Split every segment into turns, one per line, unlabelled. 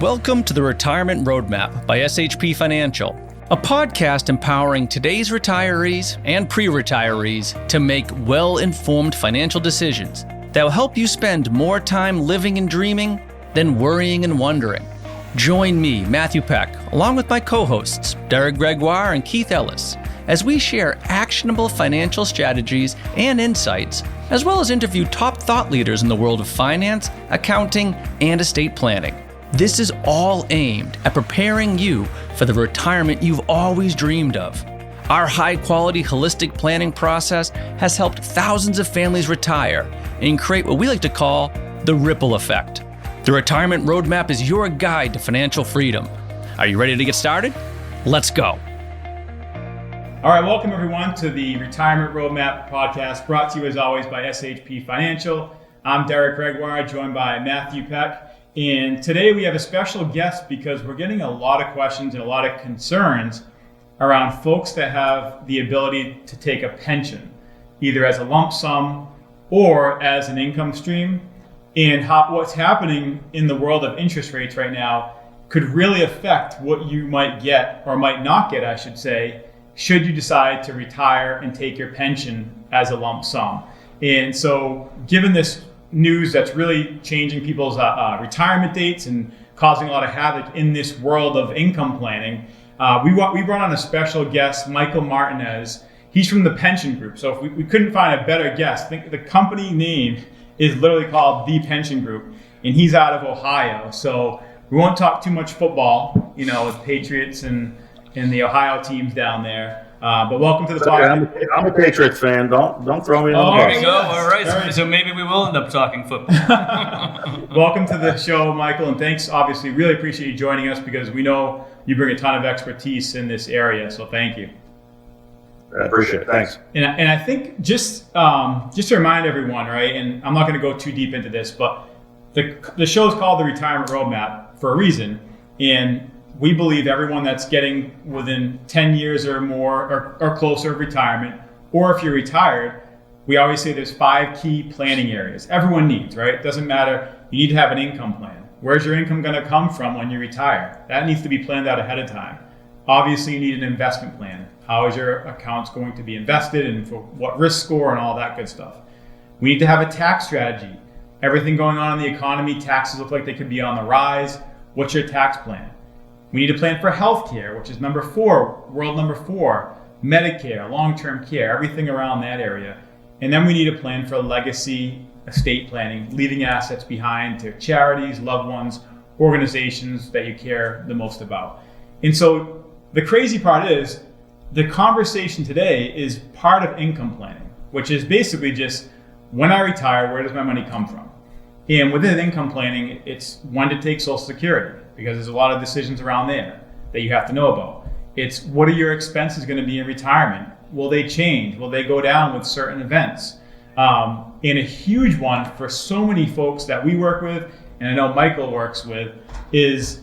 Welcome to the Retirement Roadmap by SHP Financial, a podcast empowering today's retirees and pre-retirees to make well-informed financial decisions that will help you spend more time living and dreaming than worrying and wondering. Join me, Matthew Peck, along with my co-hosts, Derek Gregoire and Keith Ellis, as we share actionable financial strategies and insights, as well as interview top thought leaders in the world of finance, accounting, and estate planning. This is all aimed at preparing you for the retirement you've always dreamed of. Our high-quality holistic planning process has helped thousands of families retire and create what we like to call the ripple effect. The Retirement Roadmap is your guide to financial freedom. Are you ready to get started? Let's go.
All right, welcome everyone to the Retirement Roadmap podcast, brought to you as always by SHP Financial. I'm Derek Gregoire, joined by Matthew Peck. And today we have a special guest because we're getting a lot of questions and a lot of concerns around folks that have the ability to take a pension, either as a lump sum or as an income stream, and how what's happening in the world of interest rates right now could really affect what you might get, or might not get, I should say, should you decide to retire and take your pension as a lump sum. And so given this news that's really changing people's retirement dates and causing a lot of havoc in this world of income planning, we brought on a special guest, Michael Martinez. He's from the Pension Group. So if we couldn't find a better guest, the company name is literally called The Pension Group, and he's out of Ohio. So we won't talk too much football, with Patriots and the Ohio teams down there. But welcome to the podcast.
I'm a Patriots fan. Don't throw me in the bus.
There you go. All right. So maybe we will end up talking football.
Welcome to the show, Michael, and thanks. Obviously, really appreciate you joining us because we know you bring a ton of expertise in this area. So thank you.
I appreciate it. Thanks.
And I think just to remind everyone, right? And I'm not going to go too deep into this, but the show is called the Retirement Roadmap for a reason, and we believe everyone that's getting within 10 years or more or closer of retirement, or if you're retired, we always say there's 5 key planning areas everyone needs, right? It doesn't matter. You need to have an income plan. Where's your income going to come from when you retire? That needs to be planned out ahead of time. Obviously, you need an investment plan. How is your accounts going to be invested and for what risk score and all that good stuff? We need to have a tax strategy. Everything going on in the economy, taxes look like they could be on the rise. What's your tax plan? We need to plan for healthcare, which is number 4, world number 4, Medicare, long-term care, everything around that area. And then we need a plan for legacy estate planning, leaving assets behind to charities, loved ones, organizations that you care the most about. And so the crazy part is the conversation today is part of income planning, which is basically just when I retire, where does my money come from? And within income planning, it's when to take Social Security, because there's a lot of decisions around there that you have to know about. It's what are your expenses going to be in retirement? Will they change? Will they go down with certain events? And a huge one for so many folks that we work with, and I know Michael works with, is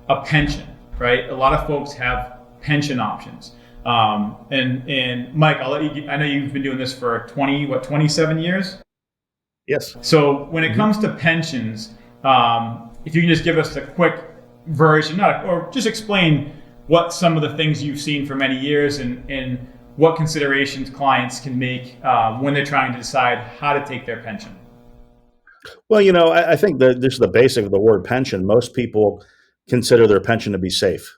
a pension, right? A lot of folks have pension options. And Mike, I'll let you, I know you've been doing this for 27 years?
Yes.
So when it comes to pensions, if you can just give us a quick version, or just explain what some of the things you've seen for many years and what considerations clients can make when they're trying to decide how to take their pension.
Well, I think that this is the basic of the word pension. Most people consider their pension to be safe,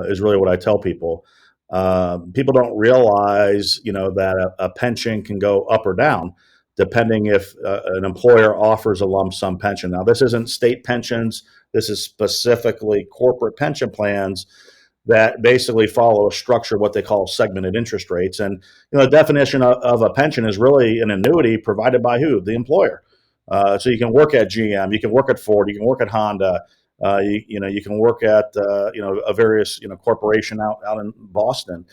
is really what I tell people. People don't realize, that a pension can go up or down depending if an employer offers a lump sum pension. Now, this isn't state pensions. This is specifically corporate pension plans that basically follow a structure of what they call segmented interest rates. And the definition of a pension is really an annuity provided by who? The employer. So you can work at GM, you can work at Ford, you can work at Honda, you can work at a various corporation out in Boston.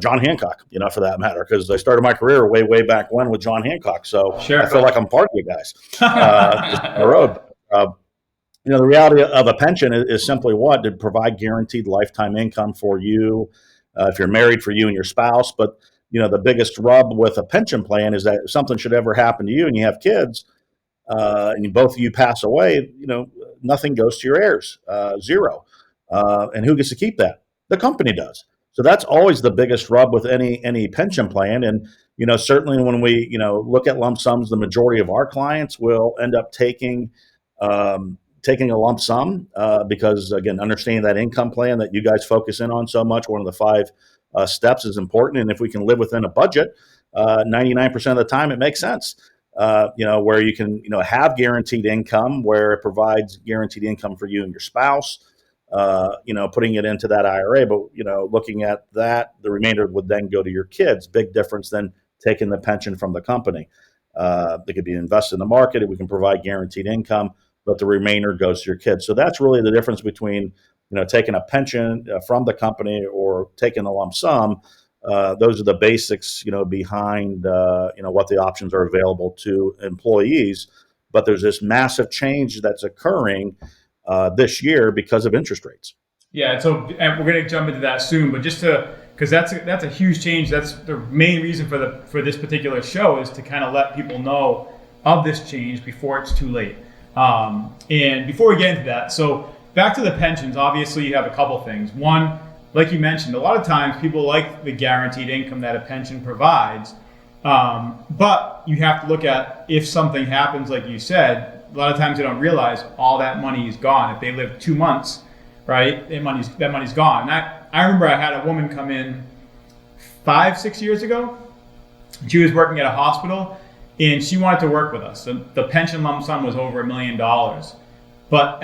John Hancock, for that matter, because I started my career way back when with John Hancock. So sure, I feel like I'm part of you guys on the road. The reality of a pension is simply what? To provide guaranteed lifetime income for you, if you're married, for you and your spouse. But, the biggest rub with a pension plan is that if something should ever happen to you and you have kids, and both of you pass away, nothing goes to your heirs, zero. And who gets to keep that? The company does. So that's always the biggest rub with any pension plan. And certainly when we look at lump sums, the majority of our clients will end up taking a lump sum because, again, understanding that income plan that you guys focus in on so much, one of the five steps is important. And if we can live within a budget, 99% of the time it makes sense. Where you can have guaranteed income, where it provides guaranteed income for you and your spouse. Putting it into that IRA, but looking at that, the remainder would then go to your kids. Big difference than taking the pension from the company. They could be invested in the market. We can provide guaranteed income, but the remainder goes to your kids. So that's really the difference between taking a pension from the company or taking a lump sum. Those are the basics behind what the options are available to employees. But there's this massive change that's occurring this year because of interest rates.
Yeah, so and we're going to jump into that soon, but just because that's a huge change. That's the main reason for this particular show, is to kind of let people know of this change before it's too late. And before we get into that, so back to the pensions, obviously you have a couple things. One, like you mentioned, a lot of times people like the guaranteed income that a pension provides, but you have to look at if something happens, like you said. A lot of times they don't realize all that money is gone. If they live 2 months, right, that money's gone. And I remember I had a woman come in 5-6 years ago. She was working at a hospital and she wanted to work with us. So the pension lump sum was over $1 million. But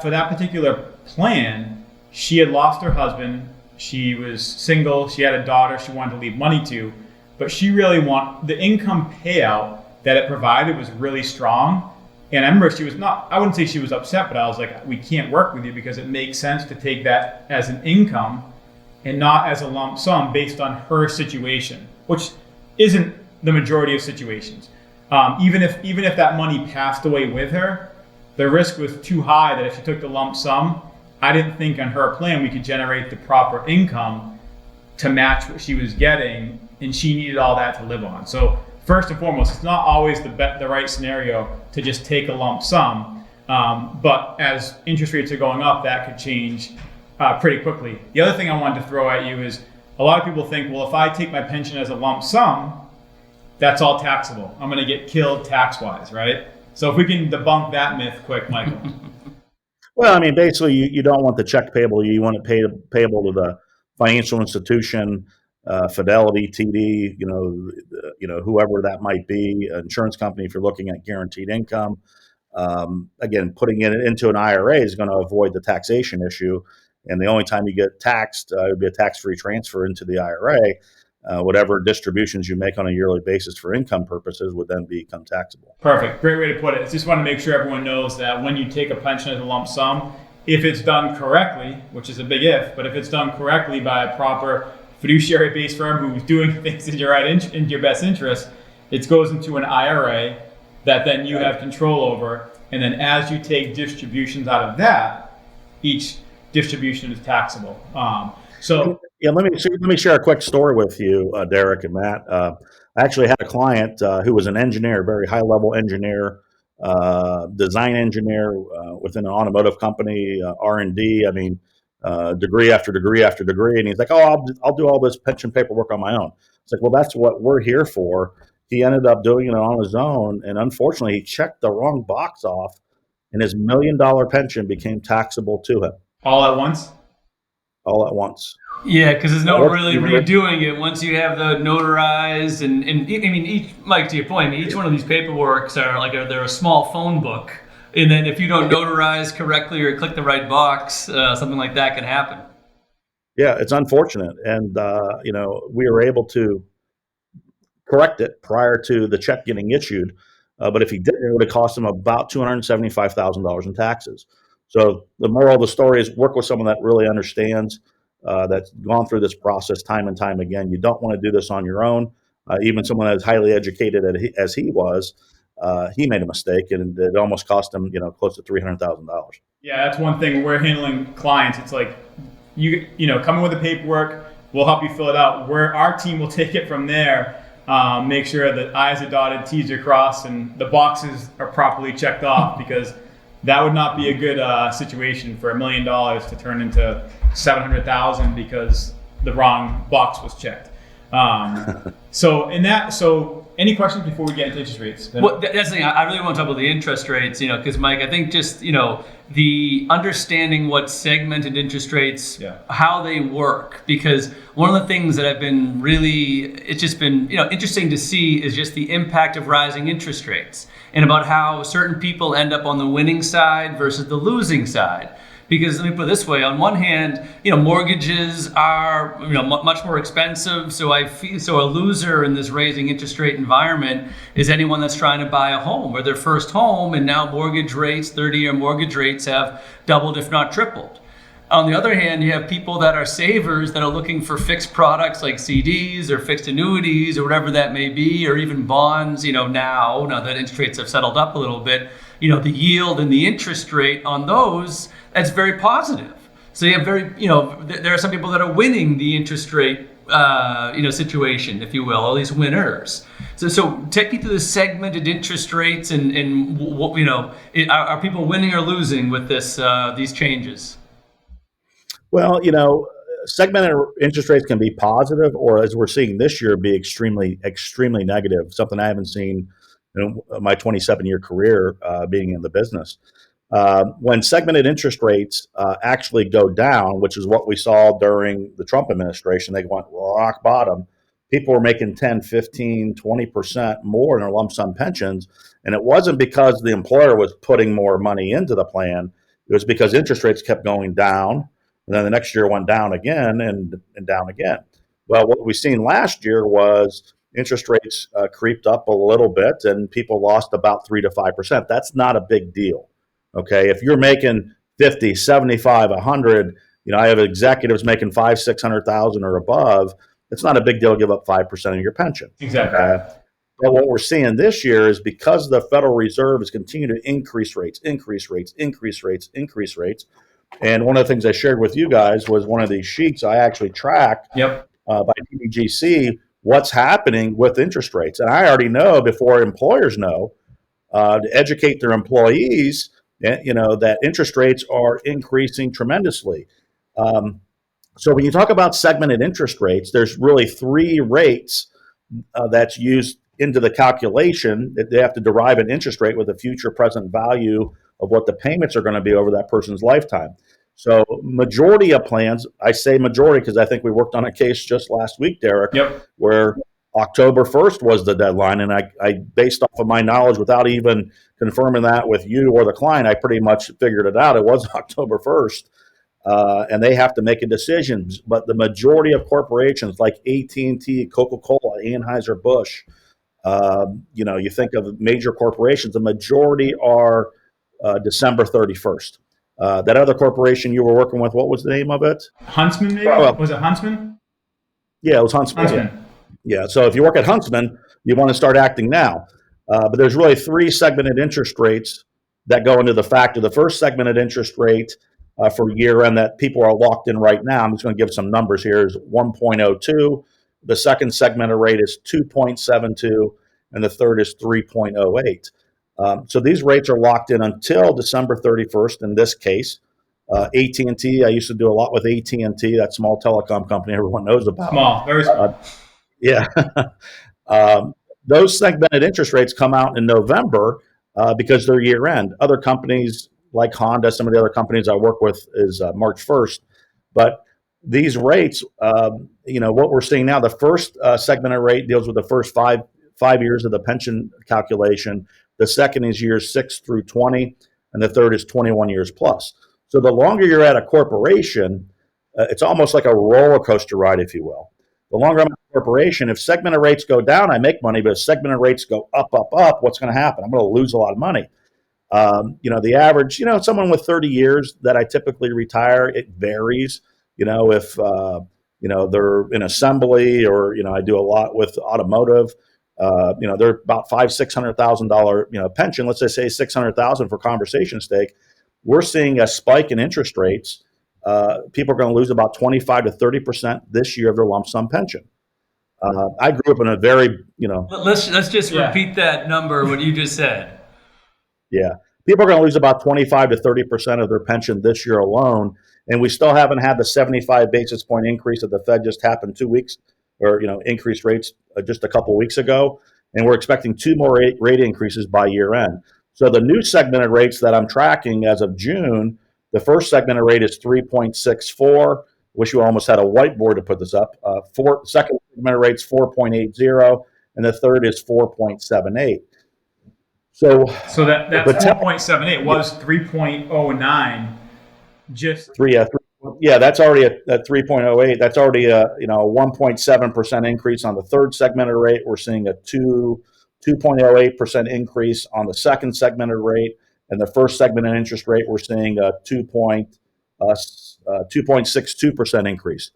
for that particular plan, she had lost her husband. She was single. She had a daughter she wanted to leave money to. But she really the income payout that it provided was really strong. And I remember I wouldn't say she was upset, but I was like, we can't work with you because it makes sense to take that as an income and not as a lump sum based on her situation, which isn't the majority of situations. Even if that money passed away with her, the risk was too high that if she took the lump sum, I didn't think on her plan we could generate the proper income to match what she was getting, and she needed all that to live on. So first and foremost, it's not always the right scenario to just take a lump sum, but as interest rates are going up, that could change pretty quickly. The other thing I wanted to throw at you is a lot of people think, well, if I take my pension as a lump sum, that's all taxable. I'm going to get killed tax-wise, right? So if we can debunk that myth quick, Michael.
Well, I mean, basically, you don't want the check payable. You want it payable to the financial institution, Fidelity, TD, whoever that might be, insurance company. If you're looking at guaranteed income, again, putting it into an IRA is going to avoid the taxation issue. And the only time you get taxed would be a tax-free transfer into the IRA. Whatever distributions you make on a yearly basis for income purposes would then become taxable.
Perfect. Great way to put it. I just want to make sure everyone knows that when you take a pension as a lump sum, if it's done correctly, which is a big if, but if it's done correctly by a proper fiduciary-based firm who's doing things in your best interest, it goes into an IRA that then you have control over. And then as you take distributions out of that, each distribution is taxable.
Yeah, let me share a quick story with you, Derek and Matt. I actually had a client who was an engineer, very high-level engineer, design engineer within an automotive company, R&D. I mean, degree after degree after degree, and he's like, "Oh, I'll do all this pension paperwork on my own." It's like, well, that's what we're here for. He ended up doing it on his own, and unfortunately, he checked the wrong box off, and his $1 million pension became taxable to him.
All at once?
All at once.
Yeah, because there's no really redoing it once you have the notarized and I mean, Mike, to your point, each one of these paperworks they're a small phone book, and then if you don't notarize correctly or click the right box, something like that can happen.
Yeah, it's unfortunate, and we were able to correct it prior to the check getting issued. But if he didn't, it would have cost him about $275,000 in taxes. So the moral of the story is work with someone that really understands, that's gone through this process time and time again. You don't want to do this on your own. Even someone as highly educated as he was, he made a mistake, and it almost cost him, close to $300,000.
Yeah, that's one thing when we're handling clients. It's like, you come in with the paperwork, we'll help you fill it out. Our team will take it from there. make sure that I's are dotted, T's are crossed, and the boxes are properly checked off, because that would not be a good situation for $1 million to turn into 700,000 because the wrong box was checked. So any questions before we get into interest rates?
Well, that's the thing. I really want to talk about the interest rates, because Mike, I think just, the understanding what segmented interest rates, how they work, because one of the things that I've been it's just been, interesting to see is just the impact of rising interest rates and about how certain people end up on the winning side versus the losing side. Because let me put it this way: on one hand, mortgages are much more expensive. So a loser in this raising interest rate environment is anyone that's trying to buy a home or their first home, and now mortgage rates, 30-year mortgage rates, have doubled, if not tripled. On the other hand, you have people that are savers that are looking for fixed products like CDs or fixed annuities or whatever that may be, or even bonds. Now that interest rates have settled up a little bit, the yield and the interest rate on those, that's very positive. So you have there are some people that are winning the interest rate, situation, if you will, all these winners. So take me through the segmented interest rates and what, are people winning or losing with these changes?
Well, segmented interest rates can be positive, or as we're seeing this year, be extremely, extremely negative. Something I haven't seen in my 27-year career being in the business. When segmented interest rates actually go down, which is what we saw during the Trump administration, they went rock bottom. People were making 10, 15, 20% more in their lump sum pensions. And it wasn't because the employer was putting more money into the plan. It was because interest rates kept going down. And then the next year went down again and down again. Well, what we've seen last year was interest rates creeped up a little bit, and people lost about 3 to 5%. That's not a big deal. Okay, if you're making 50, 75, 100, I have executives making 500,000, 600,000 or above. It's not a big deal to give up 5% of your pension.
Exactly.
But what we're seeing this year is because the Federal Reserve has continued to increase rates. And one of the things I shared with you guys was one of these sheets I actually tracked by PBGC, what's happening with interest rates. And I already know before employers know to educate their employees, that interest rates are increasing tremendously. So when you talk about segmented interest rates, there's really 3 rates that's used into the calculation. That they have to derive an interest rate with a future present value of what the payments are going to be over that person's lifetime. So majority of plans, I say majority because I think we worked on a case just last week, Derek, where October 1st was the deadline. And I based off of my knowledge, without even confirming that with you or the client, I pretty much figured it out. It was October 1st. And they have to make a decision. But the majority of corporations like AT&T, Coca-Cola, Anheuser-Busch, you think of major corporations, the majority are December 31st. That other corporation you were working with, what was the name of it?
Huntsman, maybe? Was it Huntsman?
Yeah, it was Huntsman. Yeah. So if you work at Huntsman, you want to start acting now. But there's really 3 segmented interest rates that go into the factor. The first segmented interest rate for year end that people are locked in right now, I'm just going to give some numbers here, is 1.02. The second segmented rate is 2.72, and the third is 3.08. So these rates are locked in until December 31st in this case. AT&T, I used to do a lot with AT&T, that small telecom company everyone knows about.
Small, very small.
Those segmented interest rates come out in November because they're year end. Other companies like Honda, some of the other companies I work with, is March 1st. But these rates, what we're seeing now, the first segmented rate deals with the first five years of the pension calculation. The second is years 6 through 20, and the third is 21 years plus. So the longer you're at a corporation, it's almost like a roller coaster ride, if you will. The longer I'm at a corporation, if segmented rates go down, I make money, but if segmented rates go up, what's going to happen? I'm going to lose a lot of money. The average, someone with 30 years that I typically retire, it varies. If, they're in assembly or, I do a lot with automotive, they're about $500,000-$600,000, pension. Let's just say $600,000 for conversation's sake. We're seeing a spike in interest rates. People are going to lose about 25 to 30% this year of their lump sum pension. I grew up in a very,
Let's just repeat that number, what you just said.
yeah, people are going to lose about 25 to 30% of their pension this year alone. And we still haven't had the 75 basis point increase that the Fed just happened 2 weeks, or, increased rates just a couple weeks ago. And we're expecting 2 more rate increases by year end. So the new segmented rates that I'm tracking as of June, the first segmented rate is 3.64. Wish you almost had a whiteboard to put this up. Second segmented rate's 4.80, and the third is 4.78. So
that's 4.78 was 3.09. Just
that's already at 3.08. That's already a 1.7% increase on the third segmented rate. We're seeing a 2.08% increase on the second segmented rate, and the first segmented interest rate we're seeing a 2.62% increase.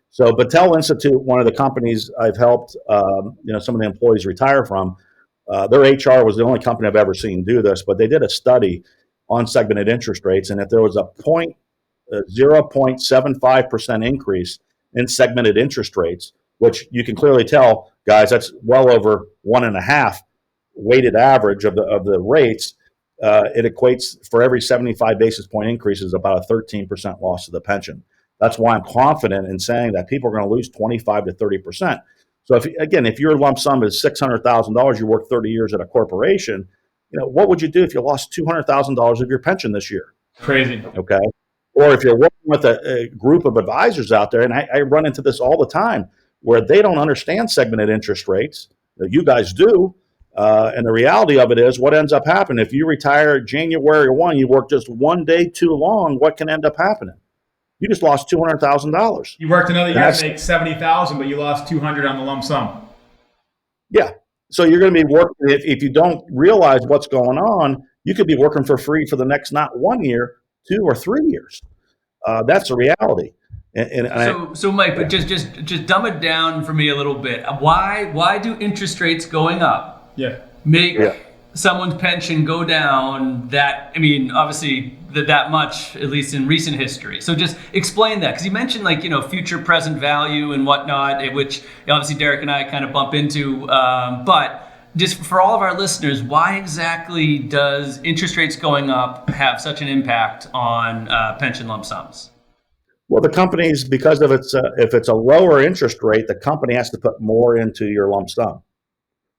So Battelle Institute, one of the companies I've helped some of the employees retire from, their HR was the only company I've ever seen do this, but they did a study on segmented interest rates, and if there was a 0.75% increase in segmented interest rates, which you can clearly tell, guys, that's well over 1.5 weighted average of the rates. It equates for every 75 basis point increase is about a 13% loss of the pension. That's why I'm confident in saying that people are going to lose 25 to 30%. So if your lump sum is $600,000, you work 30 years at a corporation, what would you do if you lost $200,000 of your pension this year?
Crazy.
Okay. Or if you're working with a group of advisors out there, and I run into this all the time, where they don't understand segmented interest rates. You guys do. And the reality of it is, what ends up happening, if you retire January 1, you work just 1 day too long, what can end up happening? You just lost $200,000.
You worked another year to make $70,000, but you lost $200 on the lump sum.
Yeah. So you're going to be working, if you don't realize what's going on, you could be working for free for the next not 1 year, 2 or 3 years. That's the reality.
So Mike, but just dumb it down for me a little bit. Why do interest rates going up make someone's pension go down obviously that much, at least in recent history? So just explain that, because you mentioned future present value and whatnot, which obviously Derek and I kind of bump into, but just for all of our listeners, why exactly does interest rates going up have such an impact on pension lump sums?
Well, the companies, because of if it's a lower interest rate, the company has to put more into your lump sum.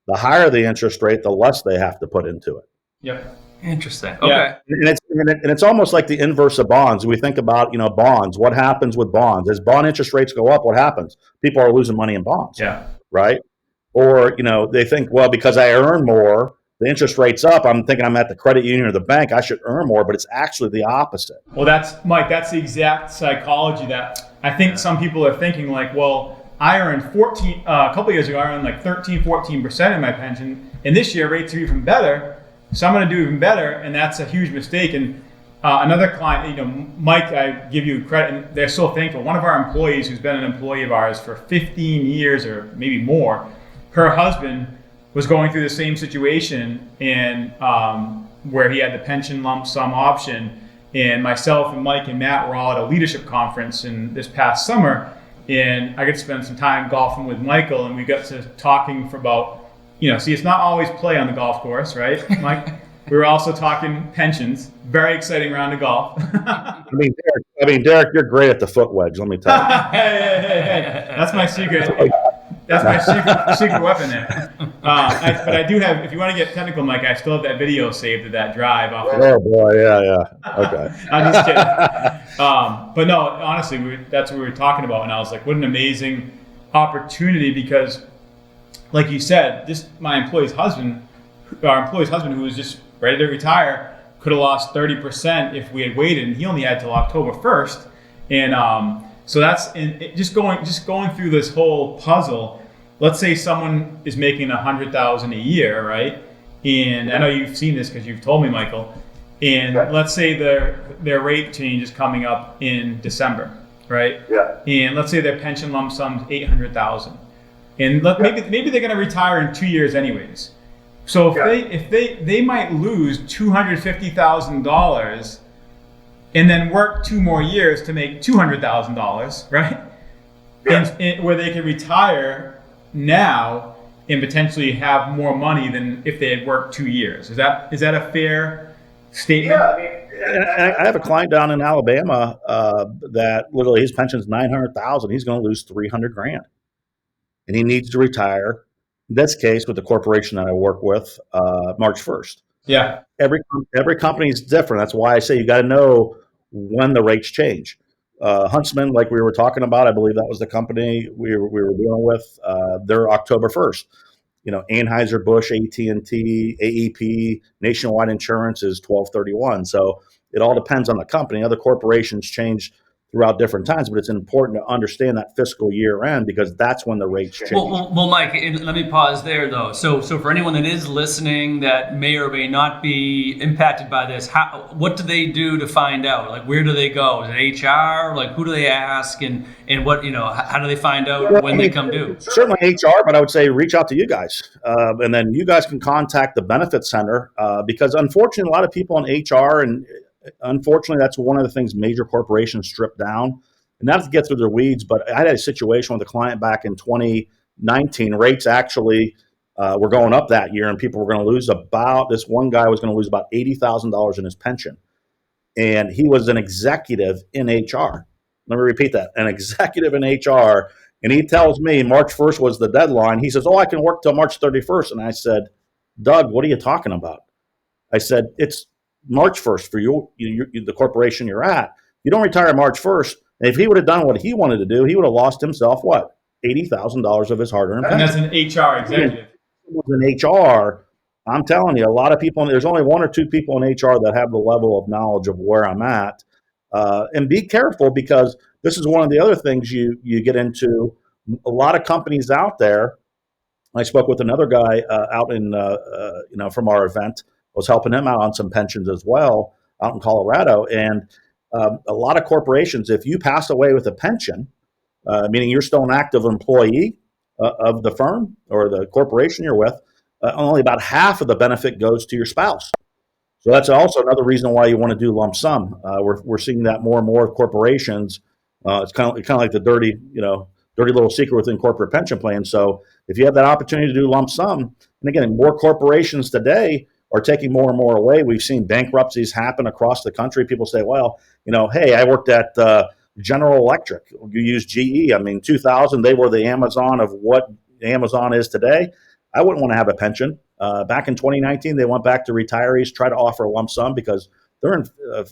The higher the interest rate, the less they have to put into it.
Yep.
Interesting. Okay.
Yeah. And it's almost like the inverse of bonds. We think about bonds. What happens with bonds? As bond interest rates go up, what happens? People are losing money in bonds.
Yeah.
Right. Or they think, well, because I earn more, the interest rate's up, I'm thinking I'm at the credit union or the bank, I should earn more, but it's actually the opposite.
Well, that's the exact psychology that I think some people are thinking, well, I earned a couple of years ago, I earned 13-14% in my pension, and this year rates are even better, so I'm going to do even better, and that's a huge mistake. And another client, Mike, I give you credit, and they're so thankful. One of our employees, who's been an employee of ours for 15 years or maybe more, her husband was going through the same situation, and where he had the pension lump sum option, and myself and Mike and Matt were all at a leadership conference in this past summer, and I got to spend some time golfing with Michael, and we got to talking for about, see, it's not always play on the golf course, right, Mike? We were also talking pensions. Very exciting round of golf.
Derek, you're great at the foot wedge, let me tell you.
Hey. That's my secret. That's my secret weapon there. But I do have, if you want to get technical, Mike, I still have that video saved of that drive.
Oh, boy, yeah. Okay.
I'm just kidding. But no, honestly, that's what we were talking about. And I was like, what an amazing opportunity, because, like you said, our employee's husband, who was just ready to retire, could have lost 30% if we had waited, and he only had till October 1st. And so that's just going through this whole puzzle. Let's say someone is making $100,000 a year, right? And I know you've seen this because you've told me, Michael. And let's say their rate change is coming up in December, right?
Yeah.
And let's say their pension lump sum is $800,000, and maybe they're going to retire in 2 years anyways. So if they might lose $250,000 and then work 2 more years to make $200,000, right? Yeah. And where they can retire now and potentially have more money than if they had worked 2 years. Is that a fair statement?
Yeah, I mean, I have a client down in Alabama that literally his pension's $900,000. He's going to lose $300,000, and he needs to retire. In this case, with the corporation that I work with, March 1st.
Yeah.
Every company is different. That's why I say you got to know when the rates change. Huntsman, like we were talking about, I believe that was the company we were dealing with. They're October 1st. Anheuser-Busch, AT&T, AEP, Nationwide Insurance is 12/31. So it all depends on the company. Other corporations change throughout different times, but it's important to understand that fiscal year end because that's when the rates change.
Well, Mike, let me pause there though. So for anyone that is listening that may or may not be impacted by this, what do they do to find out? Like, where do they go? Is it HR? Like, who do they ask? And what, how do they find out when they come due?
Certainly HR, but I would say reach out to you guys. And then you guys can contact the benefit center because unfortunately, a lot of people in HR and unfortunately, that's one of the things major corporations strip down. And not to get through the weeds, but I had a situation with a client back in 2019. Rates actually were going up that year, and people were going to lose this one guy was going to lose about $80,000 in his pension. And he was an executive in HR. Let me repeat that, an executive in HR. And he tells me March 1st was the deadline. He says, I can work till March 31st. And I said, Doug, what are you talking about? I said, it's March 1st for you, the corporation you're at. You don't retire March 1st. And if he would have done what he wanted to do, he would have lost himself, what, $80,000 of his hard-earned pension.
And that's an HR executive.
In HR, I'm telling you, a lot of people, there's only one or two people in HR that have the level of knowledge of where I'm at. And be careful because this is one of the other things you get into. A lot of companies out there. I spoke with another guy out in, from our event. I was helping him out on some pensions as well out in Colorado. And a lot of corporations, if you pass away with a pension, meaning you're still an active employee of the firm or the corporation you're with, only about half of the benefit goes to your spouse. So that's also another reason why you want to do lump sum. We're seeing that more and more with corporations. It's kind of like the dirty little secret within corporate pension plans. So if you have that opportunity to do lump sum, and again, more corporations today are taking more and more away. We've seen bankruptcies happen across the country. People say, well, hey, I worked at General Electric. You use GE. I mean, 2000, they were the Amazon of what Amazon is today. I wouldn't want to have a pension. Back in 2019, they went back to retirees, try to offer a lump sum because they're in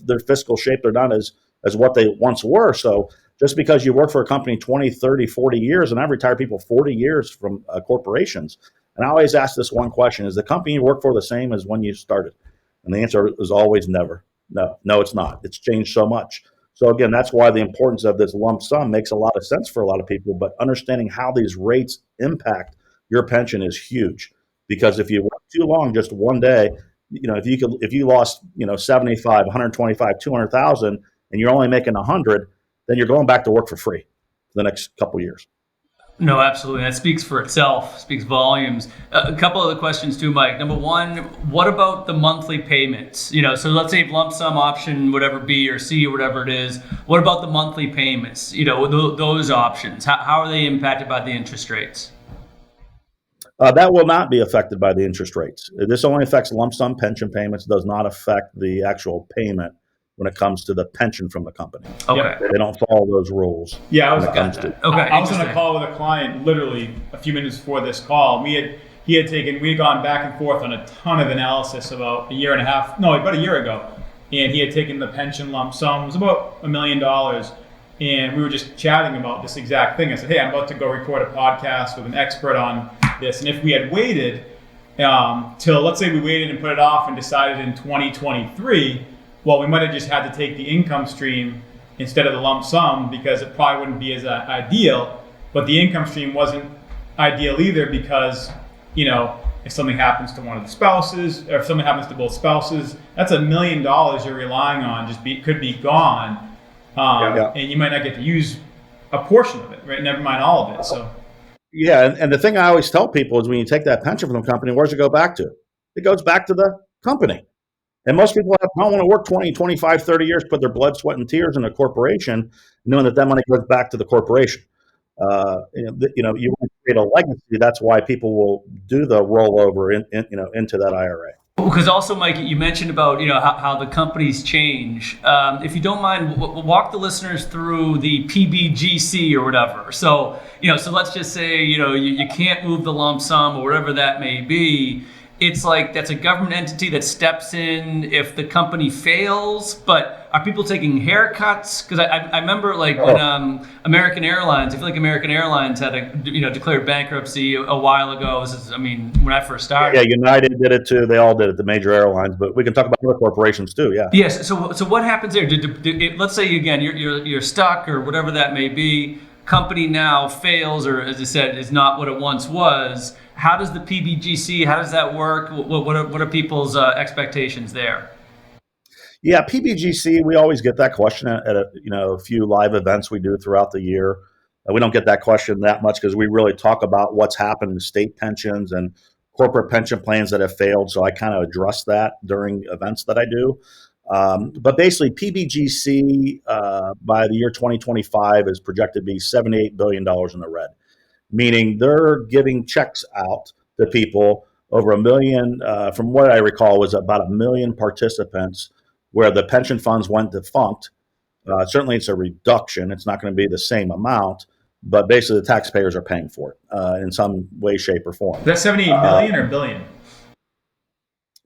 their fiscal shape. They're not as what they once were. So just because you work for a company 20, 30, 40 years, and I've retired people 40 years from corporations. And I always ask this one question: is the company you work for the same as when you started? And the answer is always never. No, it's not. It's changed so much. So again, that's why the importance of this lump sum makes a lot of sense for a lot of people. But understanding how these rates impact your pension is huge. Because if you work too long, just one day, if you lost 75, 125, 200,000, and you're only making 100, then you're going back to work for free for the next couple of years.
No, absolutely. That speaks for itself, speaks volumes. A couple other questions too, Mike. Number one, what about the monthly payments? So let's say lump sum option, whatever B or C or whatever it is. What about the monthly payments? Those options. How are they impacted by the interest rates?
That will not be affected by the interest rates. This only affects lump sum pension payments, does not affect the actual payment when it comes to the pension from the company.
Okay.
They don't follow those rules.
Yeah, I was on a call with a client literally a few minutes before this call. We had gone back and forth on a ton of analysis about a year ago. And he had taken the pension lump sum, it was about $1 million. And we were just chatting about this exact thing. I said, hey, I'm about to go record a podcast with an expert on this. And if we had waited till, let's say we waited and put it off and decided in 2023, well, we might have just had to take the income stream instead of the lump sum because it probably wouldn't be as ideal. But the income stream wasn't ideal either because, if something happens to one of the spouses or if something happens to both spouses, that's $1 million you're relying on could be gone. And you might not get to use a portion of it, right? Never mind all of it. So.
Yeah, and the thing I always tell people is when you take that pension from the company, where does it go back to? It goes back to the company. And most people don't want to work 20, 25, 30 years, put their blood, sweat, and tears in a corporation, knowing that money goes back to the corporation. You want to create a legacy. That's why people will do the rollover into that IRA.
Because also, Mike, you mentioned about how the companies change. If you don't mind, walk the listeners through the PBGC or whatever. So so let's just say you can't move the lump sum or whatever that may be. It's like that's a government entity that steps in if the company fails. But are people taking haircuts? Because I remember when American Airlines, I feel like American Airlines had declared bankruptcy a while ago. When I first started.
Yeah, United did it too. They all did it, the major airlines. But we can talk about other corporations too. Yeah.
Yes. So what happens there? Let's say again you're stuck or whatever that may be. Company now fails, or as I said, is not what it once was. How does the PBGC? How does that work? What are people's expectations there?
Yeah, PBGC. We always get that question at a few live events we do throughout the year. We don't get that question that much because we really talk about what's happened to state pensions and corporate pension plans that have failed. So I kind of address that during events that I do. But basically, PBGC by the year 2025 is projected to be $78 billion in the red, meaning they're giving checks out to people over 1 million. From what I recall, was about 1 million participants where the pension funds went defunct. Certainly, it's a reduction. It's not going to be the same amount, but basically, the taxpayers are paying for it in some way, shape, or form.
That's 78 million or billion?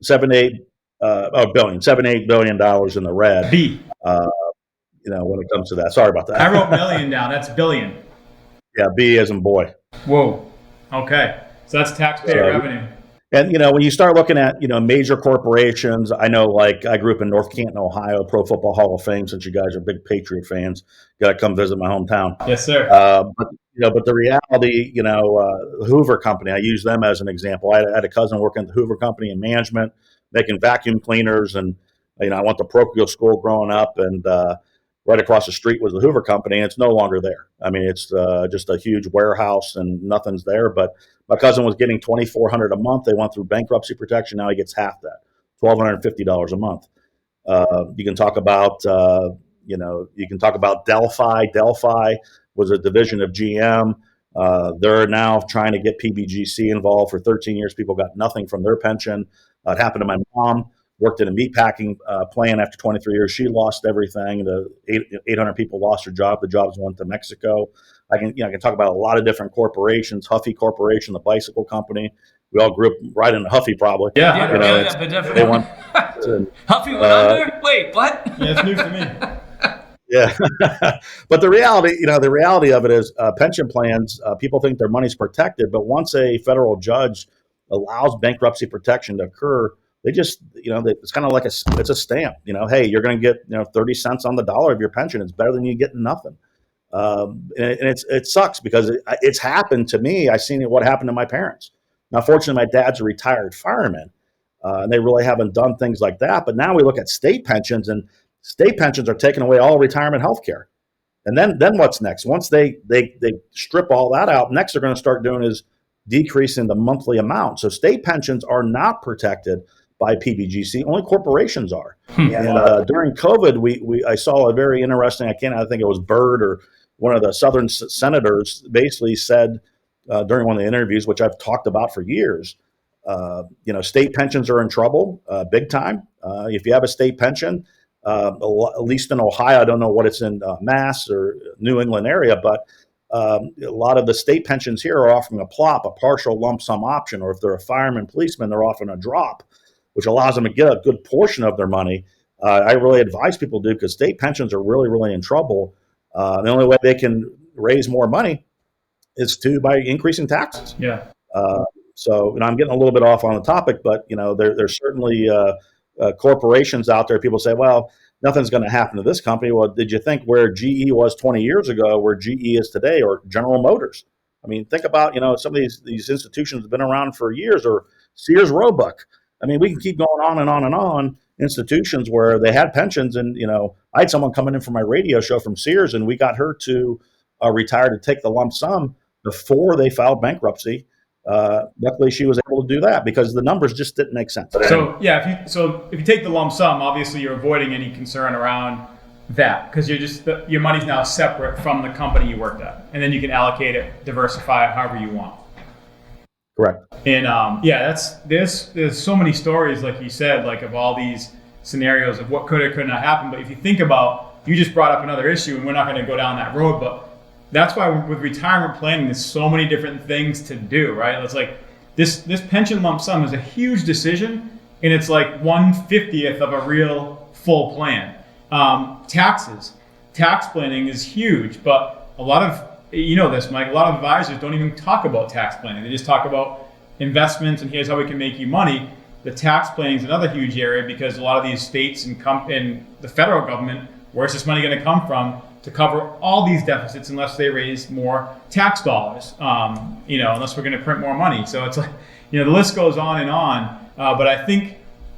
Billion, $78 billion in the red. When it comes to that. Sorry about that.
I wrote million down. That's billion.
Yeah, B as in boy.
Whoa. Okay. So that's taxpayer revenue.
And, when you start looking at, major corporations, I know, like, I grew up in North Canton, Ohio, Pro Football Hall of Fame. Since you guys are big Patriot fans, got to come visit my hometown.
Yes, sir.
But the reality, Hoover Company, I use them as an example. I had a cousin working at the Hoover Company in management, making vacuum cleaners. And, I went to parochial school growing up, and right across the street was the Hoover Company, and it's no longer there. It's just a huge warehouse, and nothing's there. But my cousin was getting $2,400 a month. They went through bankruptcy protection. Now he gets half that, $1,250 a month. You can talk about, Delphi. Delphi was a division of GM. They're now trying to get PBGC involved. For 13 years, people got nothing from their pension. It happened to my mom. Worked in a meatpacking plant. After 23 years, she lost everything. The 800 people lost their job. The jobs went to Mexico. I can talk about a lot of different corporations. Huffy Corporation, the bicycle company. We all grew up right into Huffy, probably.
Yeah, but definitely.
They went
Huffy went under. Wait, what?
Yeah, it's new for me.
Yeah, but the reality of it is pension plans. People think their money's protected, but once a federal judge allows bankruptcy protection to occur, they just, it's kind of like it's a stamp. Hey, you're going to get 30 cents on the dollar of your pension. It's better than you getting nothing. And it sucks because it's happened to me. I seen what happened to my parents. Now, fortunately, my dad's a retired fireman, and they really haven't done things like that. But now we look at state pensions, and state pensions are taking away all retirement health care. And then what's next? Once they strip all that out, next they're going to start doing is decreasing the monthly amount. So state pensions are not protected by PBGC. Only corporations are. And during COVID, I saw a very interesting, I think it was Byrd or one of the Southern senators basically said during one of the interviews, which I've talked about for years, state pensions are in trouble big time. If you have a state pension, at least in Ohio, I don't know what it's in Mass or New England area, but a lot of the state pensions here are offering a PLOP, a partial lump sum option, or if they're a fireman, policeman, they're offering a drop, which allows them to get a good portion of their money. I really advise people to do because state pensions are really, really in trouble. The only way they can raise more money is by increasing taxes.
Yeah.
So I'm getting a little bit off on the topic, but there's certainly corporations out there. People say, well, nothing's going to happen to this company. Well, did you think where GE was 20 years ago, where GE is today, or General Motors? Think about some of these institutions have been around for years, or Sears Roebuck. We can keep going on and on and on. Institutions where they had pensions, and I had someone coming in for my radio show from Sears, and we got her to retire to take the lump sum before they filed bankruptcy. Luckily, she was able to do that because the numbers just didn't make sense.
So if you take the lump sum, obviously you're avoiding any concern around that because your money's now separate from the company you worked at, and then you can allocate it, diversify it however you want.
Correct.
And there's so many stories, like you said, like of all these scenarios of what could or could not happen. But if you think about, you just brought up another issue, and we're not going to go down that road, but that's why with retirement planning, there's so many different things to do, right? It's like this pension lump sum is a huge decision, and it's like 1/50th of a real full plan. Tax planning is huge, but a lot of, you know this, Mike, a lot of advisors don't even talk about tax planning. They just talk about investments and here's how we can make you money. The tax planning is another huge area because a lot of these states and the federal government, where's this money going to come from to cover all these deficits unless they raise more tax dollars, unless we're going to print more money. So it's like, the list goes on and on. But I think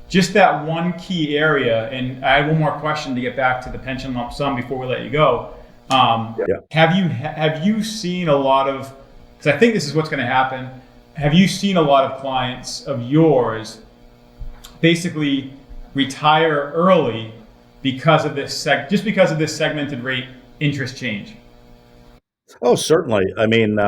just that one key area, and I have one more question to get back to the pension lump sum before we let you go. Have you seen a lot of, because I think this is what's going to happen, have you seen a lot of clients of yours basically retire early because of this segmented rate interest change?
Oh, certainly. I mean,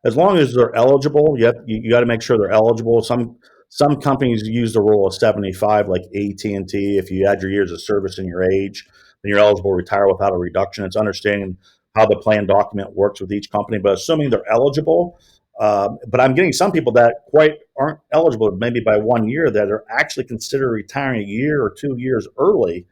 as long as they're eligible, you got to make sure they're eligible. Some companies use the rule of 75, like AT&T. If you add your years of service and your age, then you're eligible to retire without a reduction. It's understanding how the plan document works with each company, but assuming they're eligible. But I'm getting some people that quite aren't eligible, maybe by 1 year, that are actually consider retiring a year or 2 years early,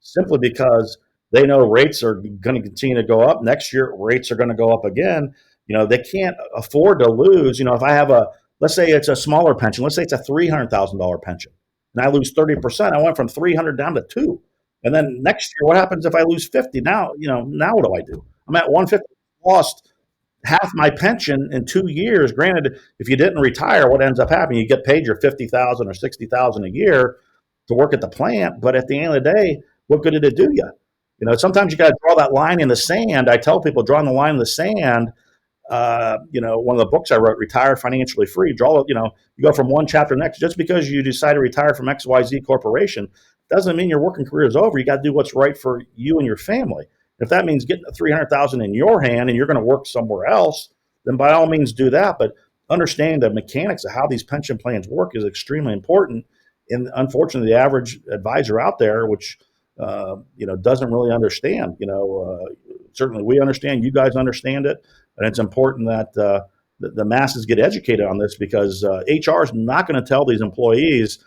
simply because they know rates are going to continue to go up. Next year, rates are going to go up again. They can't afford to lose. If I have let's say it's a smaller pension, let's say it's a $300,000 pension, and I lose 30%, I went from 300 down to 2. And then next year, what happens if I lose 50? Now what do I do? I'm at 150, lost half my pension in 2 years. Granted, if you didn't retire, what ends up happening? You get paid your $50,000 or $60,000 a year to work at the plant, but at the end of the day, what good did it do you? Sometimes you got to draw that line in the sand. I tell people, drawing the line in the sand. One of the books I wrote, Retire Financially Free, you go from one chapter to the next. Just because you decide to retire from XYZ Corporation doesn't mean your working career is over. You got to do what's right for you and your family. If that means getting $300,000 in your hand and you're going to work somewhere else, then by all means do that. But understanding the mechanics of how these pension plans work is extremely important. And unfortunately, the average advisor out there, which doesn't really understand. Certainly we understand. You guys understand it, and it's important that the masses get educated on this, because HR is not going to tell these employees,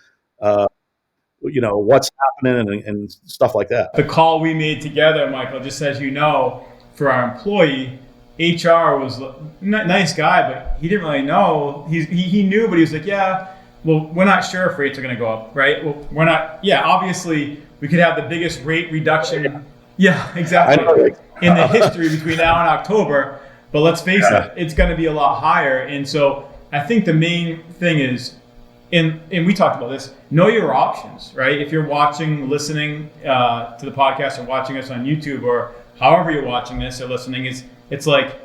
what's happening and stuff like that.
The call we made together, Michael, just as you know, for our employee, HR was a nice guy, but he didn't really know. He knew, but he was like, yeah, well, we're not sure if rates are going to go up, right? Well, we're not. Yeah, obviously, we could have the biggest rate reduction. Yeah, exactly. In the history between now and October. But let's face it, it's going to be a lot higher. And so I think the main thing is, and we talked about this, know your options, right? If you're watching, listening to the podcast, or watching us on YouTube, or however you're watching this or listening, it's like,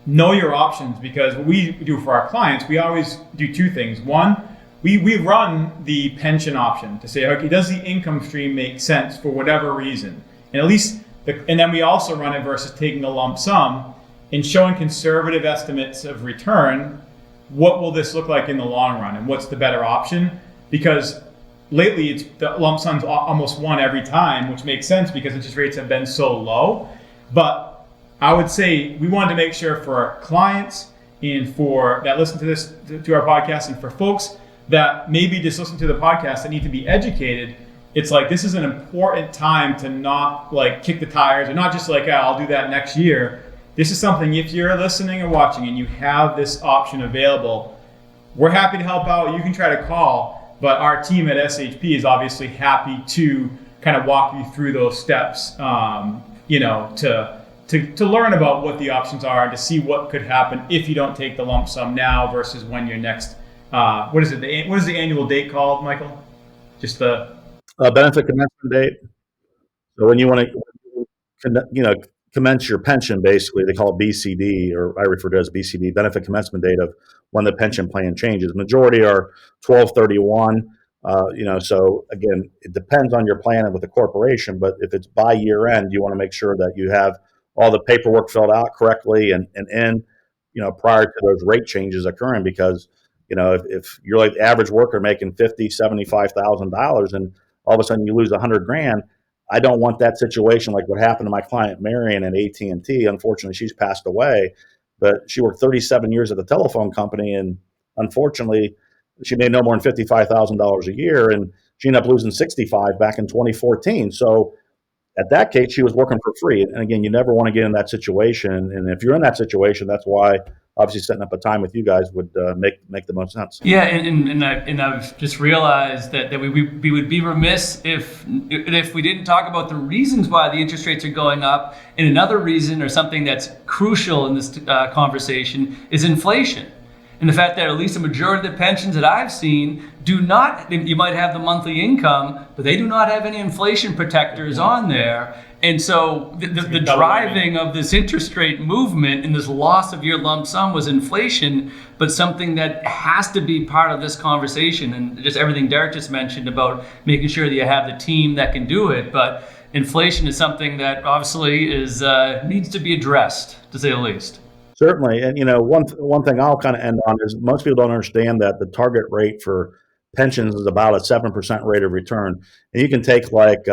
know your options, because what we do for our clients, we always do two things. One, we run the pension option to say, okay, does the income stream make sense for whatever reason? And at least, and then we also run it versus taking a lump sum and showing conservative estimates of return. What will this look like in the long run, and what's the better option? Because lately, the lump sum's almost won every time, which makes sense because interest rates have been so low. But I would say we wanted to make sure for our clients and for that listen to our podcast, and for folks that maybe just listen to the podcast that need to be educated, it's like, this is an important time to not like kick the tires, or not just like, I'll do that next year. This is something, if you're listening or watching and you have this option available, we're happy to help out. You can try to call, but our team at SHP is obviously happy to kind of walk you through those steps, to learn about what the options are and to see what could happen if you don't take the lump sum now versus when your next, what is the annual date called, Michael? Just the
benefit commencement date. So when you want to, commence your pension, basically, they call it BCD, or I refer to it as BCD, benefit commencement date of when the pension plan changes. Majority are 12/31. So again, it depends on your plan with the corporation, but if it's by year end, you want to make sure that you have all the paperwork filled out correctly and in, prior to those rate changes occurring, because, if you're like the average worker making $75,000 and all of a sudden you lose $100,000, I don't want that situation like what happened to my client Marion at AT&T. Unfortunately, she's passed away, but she worked 37 years at the telephone company, and unfortunately, she made no more than $55,000 a year, and she ended up losing 65 back in 2014. So at that case, she was working for free. And again, you never want to get in that situation. And if you're in that situation, that's why obviously setting up a time with you guys would make the most sense.
Yeah, and I've just realized that we would be remiss if we didn't talk about the reasons why the interest rates are going up. And another reason, or something that's crucial in this conversation, is inflation. And the fact that at least a majority of the pensions that I've seen do not, you might have the monthly income, but they do not have any inflation protectors on there. And so the driving of this interest rate movement and this loss of your lump sum was inflation, but something that has to be part of this conversation. And just everything Derek just mentioned about making sure that you have the team that can do it. But inflation is something that obviously needs to be addressed, to say the least.
Certainly. And, one thing I'll kind of end on is most people don't understand that the target rate for pensions is about a 7% rate of return. And you can take like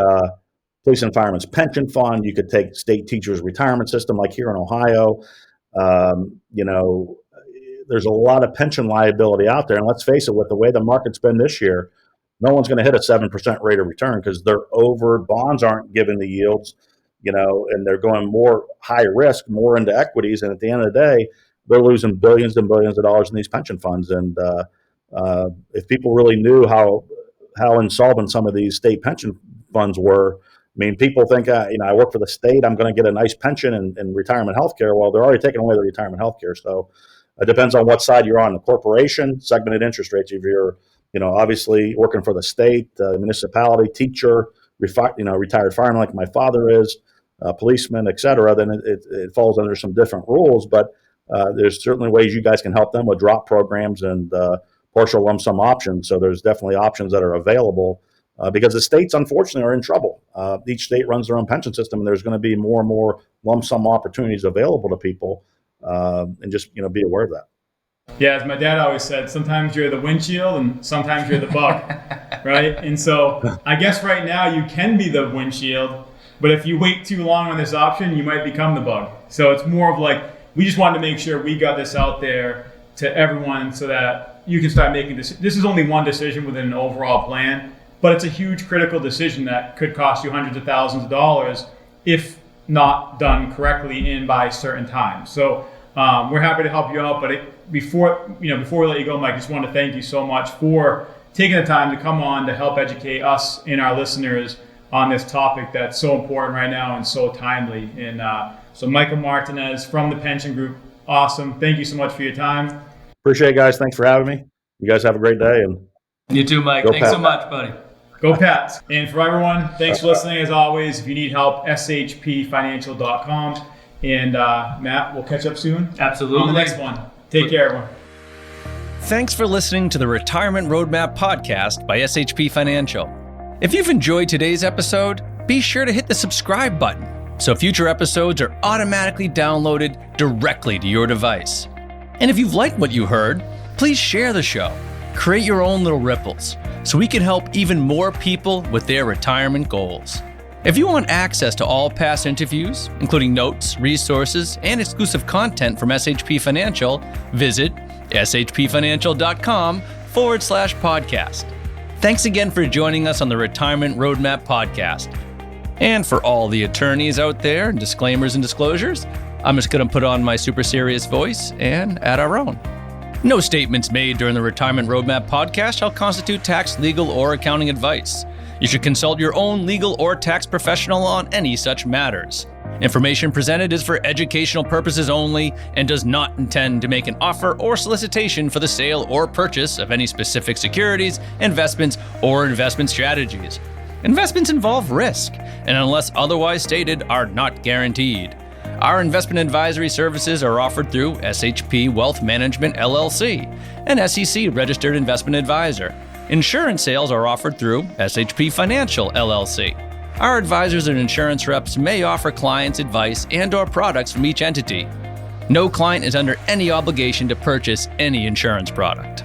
police and firemen's pension fund. You could take state teachers' retirement system like here in Ohio. There's a lot of pension liability out there. And let's face it, with the way the market's been this year, no one's going to hit a 7% rate of return because they're over. Bonds aren't giving the yields. And they're going more high risk, more into equities. And at the end of the day, they're losing billions and billions of dollars in these pension funds. And if people really knew how insolvent some of these state pension funds were, I mean, people think, I work for the state, I'm going to get a nice pension and retirement health care. Well, they're already taking away the retirement health care. So it depends on what side you're on. The corporation, segmented interest rates. If you're, obviously working for the state, municipality, teacher, retired fireman like my father is, policemen, et cetera, then it falls under some different rules. But there's certainly ways you guys can help them with drop programs and partial lump sum options. So there's definitely options that are available because the states, unfortunately, are in trouble. Each state runs their own pension system, and there's going to be more and more lump sum opportunities available to people. And just be aware of that.
Yeah, as my dad always said, sometimes you're the windshield and sometimes you're the bug, right? And so I guess right now you can be the windshield, but if you wait too long on this option, you might become the bug. So it's more of like, we just wanted to make sure we got this out there to everyone so that you can start making this. This is only one decision within an overall plan, but it's a huge critical decision that could cost you hundreds of thousands of dollars if not done correctly and by certain times. So we're happy to help you out, but before we let you go, Mike, I just want to thank you so much for taking the time to come on to help educate us and our listeners on this topic that's so important right now and so timely. And so Michael Martinez from the Pension Group, awesome. Thank you so much for your time.
Appreciate it, guys. Thanks for having me. You guys have a great day. And
you too, Mike. Thanks so much, buddy.
Go Pats. And for everyone, thanks for listening as always. If you need help, shpfinancial.com. And Matt, we'll catch up soon.
Absolutely.
On the next one. Take care, everyone.
Thanks for listening to the Retirement Roadmap podcast by SHP Financial. If you've enjoyed today's episode, be sure to hit the subscribe button so future episodes are automatically downloaded directly to your device. And if you've liked what you heard, please share the show. Create your own little ripples so we can help even more people with their retirement goals. If you want access to all past interviews, including notes, resources, and exclusive content from SHP Financial, visit shpfinancial.com/podcast. Thanks again for joining us on the Retirement Roadmap podcast. And for all the attorneys out there, and disclaimers and disclosures, I'm just going to put on my super serious voice and add our own. No statements made during the Retirement Roadmap podcast shall constitute tax, legal, or accounting advice. You should consult your own legal or tax professional on any such matters. Information presented is for educational purposes only and does not intend to make an offer or solicitation for the sale or purchase of any specific securities, investments, or investment strategies. Investments involve risk, and unless otherwise stated, are not guaranteed. Our investment advisory services are offered through SHP Wealth Management, LLC, an SEC-registered investment advisor. Insurance sales are offered through SHP Financial, LLC. Our advisors and insurance reps may offer clients advice and/or products from each entity. No client is under any obligation to purchase any insurance product.